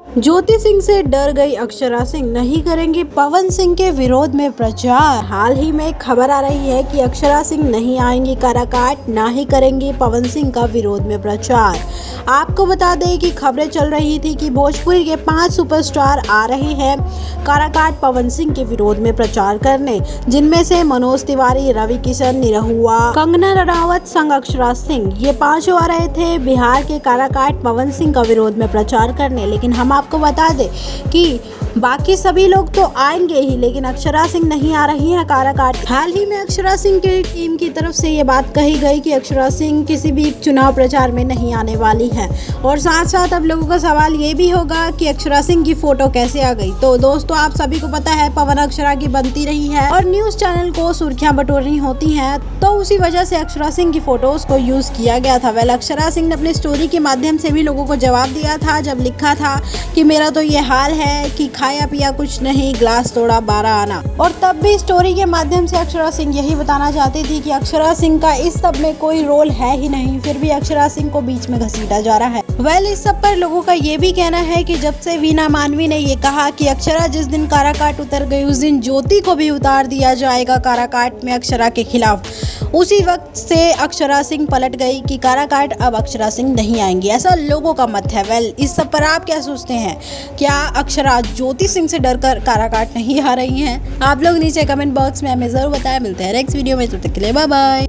ज्योति सिंह से डर गई अक्षरा सिंह, नहीं करेंगी पवन सिंह के विरोध में प्रचार। हाल ही में खबर आ रही है कि अक्षरा सिंह नहीं आएंगी काराकाट, ना ही करेंगी पवन सिंह का विरोध में प्रचार। आपको बता दें कि खबरें चल रही थी कि भोजपुरी के 5 सुपरस्टार आ रहे हैं काराकाट पवन सिंह के विरोध में प्रचार करने, जिनमें से मनोज तिवारी, रवि किशन, निरहुआ, कंगना रनावत संग अक्षरा सिंह, ये 5 आ रहे थे बिहार के काराकाट पवन सिंह का विरोध में प्रचार करने। लेकिन हम आपको बता दें कि बाकी सभी लोग तो आएंगे ही, लेकिन अक्षरा सिंह नहीं आ रही है काराकाट। हाल ही में अक्षरा सिंह की टीम की तरफ से ये बात कही गई कि अक्षरा सिंह किसी भी चुनाव प्रचार में नहीं आने वाली है। और साथ साथ अब लोगों का सवाल ये भी होगा कि अक्षरा सिंह की फोटो कैसे आ गई। तो दोस्तों, आप सभी को पता है पवन अक्षरा की बनती रही है और न्यूज चैनल को सुर्खियां बटोरनी होती हैं, तो उसी वजह से अक्षरा सिंह की फोटोज को यूज किया गया था। वेल, अक्षरा सिंह ने अपनी स्टोरी के माध्यम से भी लोगों को जवाब दिया था जब लिखा था कि मेरा तो ये हाल है कि खाया पिया कुछ नहीं, ग्लास तोड़ा 12 आना। और तब भी स्टोरी के माध्यम से अक्षरा सिंह यही बताना चाहती थी कि अक्षरा सिंह का इस सब में कोई रोल है ही नहीं, फिर भी अक्षरा सिंह को बीच में घसीटा जा रहा है। वेल, इस सब पर लोगों का ये भी कहना है कि जब से वीना मानवी ने ये कहा कि अक्षरा जिस दिन काराकाट उतर गई उस दिन ज्योति को भी उतार दिया जाएगा काराकाट में अक्षरा के खिलाफ, उसी वक्त से अक्षरा सिंह पलट गई कि काराकाट अब अक्षरा सिंह नहीं आएंगी, ऐसा लोगों का मत है। वेल, इस सब पर आप क्या सोचते हैं? क्या अक्षरा ज्योति सिंह से डरकर काराकाट नहीं आ रही हैं? आप लोग नीचे कमेंट बॉक्स में हमें जरूर बताएं। मिलते हैं नेक्स्ट वीडियो में, तब तक के लिए बाय बाय।